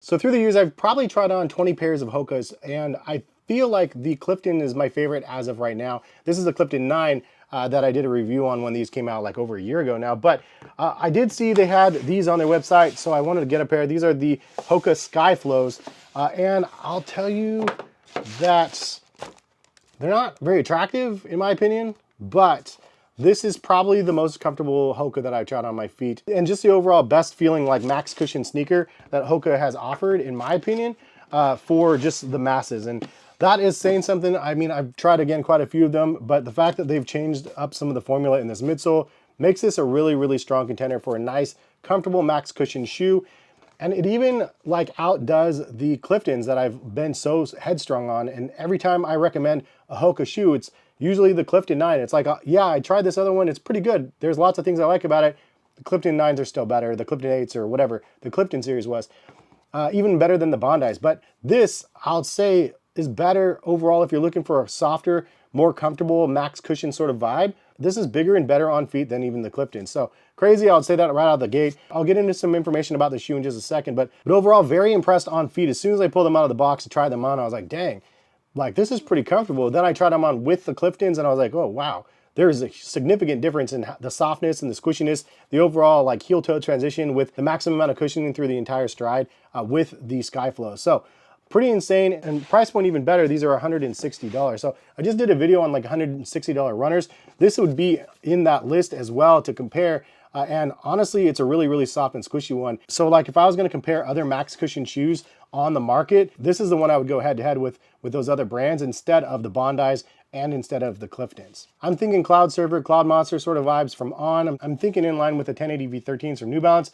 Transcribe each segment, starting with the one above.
So through the years, I've probably tried on 20 pairs of Hokas, and I feel like the Clifton is my favorite as of right now. This is the Clifton 9 that I did a review on when these came out like over a year ago now. But I did see they had these on their website, so I wanted to get a pair. These are the HOKA Skyflows, and I'll tell you that they're not very attractive in my opinion, but this is probably the most comfortable Hoka that I've tried on my feet. And just the overall best feeling like max cushion sneaker that Hoka has offered, in my opinion, for just the masses. And that is saying something. I mean, I've tried again quite a few of them, but the fact that they've changed up some of the formula in this midsole makes this a really, really strong contender for a nice, comfortable max cushion shoe. And it even like outdoes the Cliftons that I've been so headstrong on. And every time I recommend a Hoka shoe, it's usually the Clifton 9. It's like, yeah, I tried this other one. It's pretty good. There's lots of things I like about it. The Clifton 9s are still better. The Clifton 8s or whatever the Clifton series was, even better than the Bondis. But this, I'll say, is better overall if you're looking for a softer, more comfortable max cushion sort of vibe. This is bigger and better on feet than even the Clifton. So crazy, I would say that right out of the gate. I'll get into some information about the shoe in just a second, but overall very impressed on feet. As soon as I pulled them out of the box and tried them on, I was like, dang, like this is pretty comfortable. Then I tried them on with the Cliftons and I was like, oh wow, there's a significant difference in the softness and the squishiness, the overall like heel toe transition with the maximum amount of cushioning through the entire stride with the Skyflow. So pretty insane, and price point even better. These are $160. So I just did a video on like $160 runners. This would be in that list as well to compare. And honestly, it's a really, really soft and squishy one. So like if I was gonna compare other max cushion shoes on the market, this is the one I would go head to head with those other brands instead of the Bondis and instead of the Cliftons. I'm thinking Cloud Surfer, Cloud Monster sort of vibes from On. I'm thinking in line with the 1080 V13s from New Balance.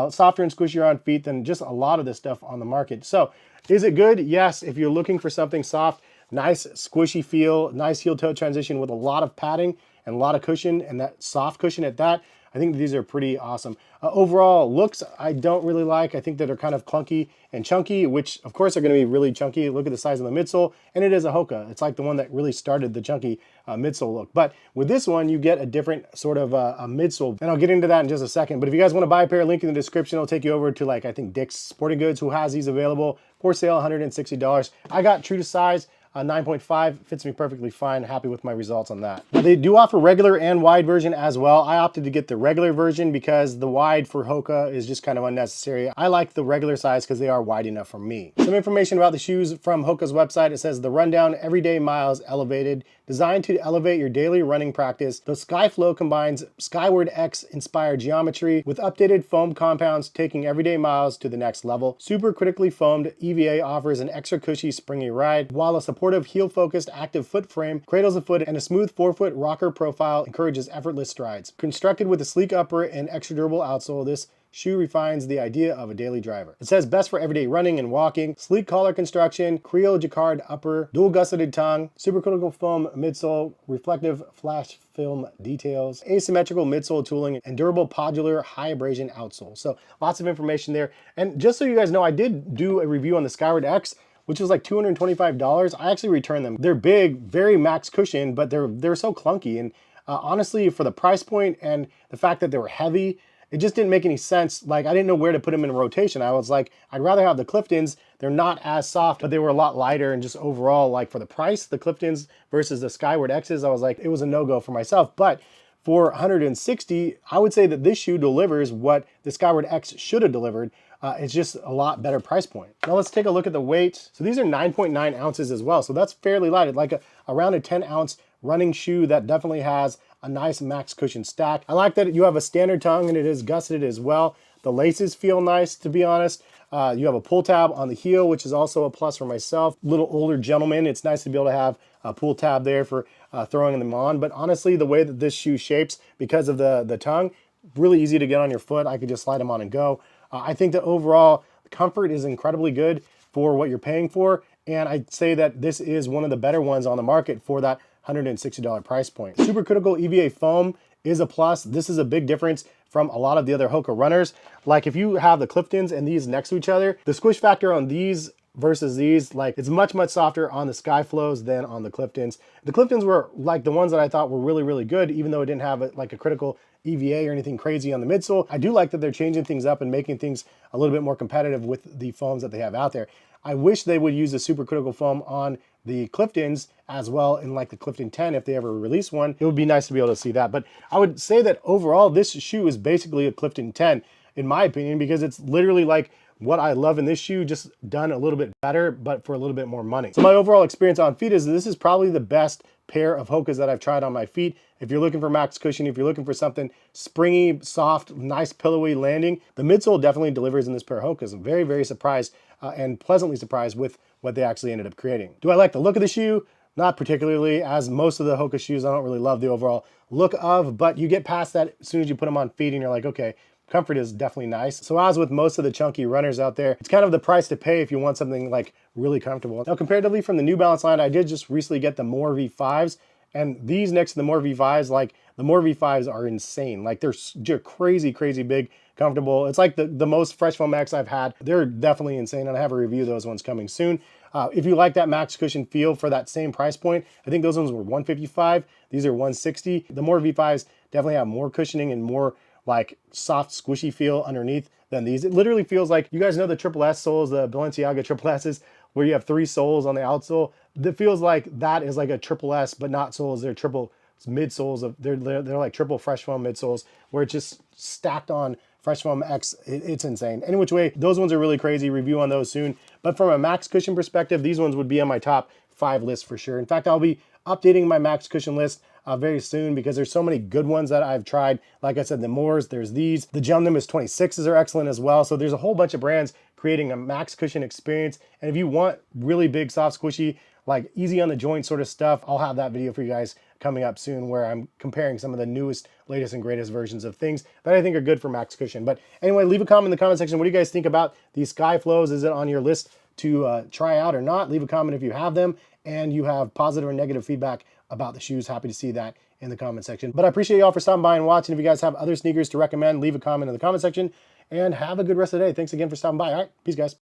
Softer and squishier on feet than just a lot of this stuff on the market. So is it good? Yes, if you're looking for something soft, nice squishy feel, nice heel toe transition with a lot of padding and a lot of cushion and that soft cushion at that, I think these are pretty awesome. Overall looks, I don't really like. I think that they're kind of clunky and chunky, which of course are gonna be really chunky. Look at the size of the midsole, and it is a Hoka. It's like the one that really started the chunky midsole look. But with this one, you get a different sort of a midsole, and I'll get into that in just a second. But if you guys wanna buy a pair, link in the description. It'll take you over to like, I think Dick's Sporting Goods, who has these available for sale, $160. I got true to size. 9.5 fits me perfectly fine. Happy with my results on that. Now, they do offer regular and wide version as well. I opted to get the regular version because the wide for Hoka is just kind of unnecessary. I like the regular size because they are wide enough for me. Some information about the shoes from Hoka's website. It says the rundown everyday miles elevated, designed to elevate your daily running practice. The Skyflow combines Skyward X inspired geometry with updated foam compounds, taking everyday miles to the next level. Super critically foamed EVA offers an extra cushy, springy ride, while a supportive heel-focused active foot frame cradles the foot, and a smooth forefoot rocker profile encourages effortless strides. Constructed with a sleek upper and extra durable outsole, this shoe refines the idea of a daily driver. It says best for everyday running and walking, sleek collar construction, Creole jacquard upper, dual gusseted tongue, supercritical foam midsole, reflective flash film details, asymmetrical midsole tooling, and durable podular high abrasion outsole. So lots of information there. And just so you guys know, I did do a review on the Skyward X, which was like $225. I actually returned them. They're big, very max cushion, but they're so clunky. And honestly, for the price point and the fact that they were heavy, it just didn't make any sense. Like, I didn't know where to put them in rotation. I was like, I'd rather have the Cliftons. They're not as soft, but they were a lot lighter, and just overall, like for the price, the Cliftons versus the Skyward X's, I was like, it was a no-go for myself. But for 160, I would say that this shoe delivers what the Skyward X should have delivered. It's just a lot better price point. Now let's take a look at the weight. So these are 9.9 ounces as well. So that's fairly light. It's like around a 10 ounce running shoe that definitely has a nice max cushion stack. I like that you have a standard tongue and it is gusseted as well. The laces feel nice, to be honest. You have a pull tab on the heel, which is also a plus for myself. Little older gentleman, it's nice to be able to have a pull tab there for throwing them on. But honestly, the way that this shoe shapes, because of the tongue, really easy to get on your foot. I could just slide them on and go. I think that overall comfort is incredibly good for what you're paying for. And I'd say that this is one of the better ones on the market for that $160 price point. Supercritical EVA foam is a plus. This is a big difference from a lot of the other Hoka runners. Like if you have the Cliftons and these next to each other, the squish factor on these versus these, like it's much, much softer on the Skyflows than on the Cliftons. The Cliftons were like the ones that I thought were really, really good, even though it didn't have like a critical EVA or anything crazy on the midsole. I do like that they're changing things up and making things a little bit more competitive with the foams that they have out there. I wish they would use the supercritical foam on the Cliftons as well in like the Clifton 10 if they ever release one. It would be nice to be able to see that. But I would say that overall this shoe is basically a Clifton 10 in my opinion, because it's literally like what I love in this shoe, just done a little bit better, but for a little bit more money. So my overall experience on feet is this is probably the best pair of Hokas that I've tried on my feet. If you're looking for max cushion, if you're looking for something springy, soft, nice pillowy landing, the midsole definitely delivers in this pair of Hokas. I'm very, very surprised and pleasantly surprised with what they actually ended up creating. Do I like the look of the shoe? Not particularly, as most of the Hoka shoes, I don't really love the overall look of, but you get past that as soon as you put them on feet and you're like, okay, comfort is definitely nice. So as with most of the chunky runners out there, it's kind of the price to pay if you want something like really comfortable. Now, comparatively from the New Balance line, I did just recently get the More V5s, and these next to the More V5s, like the More V5s are insane. Like they're crazy, crazy big, comfortable. It's like the most Fresh Foam X I've had. They're definitely insane, and I have a review of those ones coming soon. If you like that max cushion feel for that same price point, I think those ones were $155. These are $160. The More V5s definitely have more cushioning and more like soft squishy feel underneath than these. It literally feels like, you guys know the Triple S soles, the Balenciaga Triple S's, where you have 3 soles on the outsole. It feels like that is like a Triple S, but not soles. They're triple midsoles of they're like triple Fresh Foam midsoles, where it's just stacked on Fresh Foam X. It's insane. Any which way, those ones are really crazy. Review on those soon. But from a max cushion perspective, these ones would be on my top 5 list for sure. In fact, I'll be updating my max cushion list very soon, because there's so many good ones that I've tried. Like I said, the Moors, there's these. The Gel Nimbus 26s are excellent as well. So there's a whole bunch of brands creating a max cushion experience. And if you want really big, soft, squishy, like easy on the joint sort of stuff, I'll have that video for you guys coming up soon, where I'm comparing some of the newest, latest, and greatest versions of things that I think are good for max cushion. But anyway, leave a comment in the comment section. What do you guys think about these Skyflows? Is it on your list to try out or not? Leave a comment if you have them and you have positive or negative feedback about the shoes. Happy to see that in the comment section. But I appreciate y'all for stopping by and watching. If you guys have other sneakers to recommend, leave a comment in the comment section, and have a good rest of the day. Thanks again for stopping by. All right, peace, guys.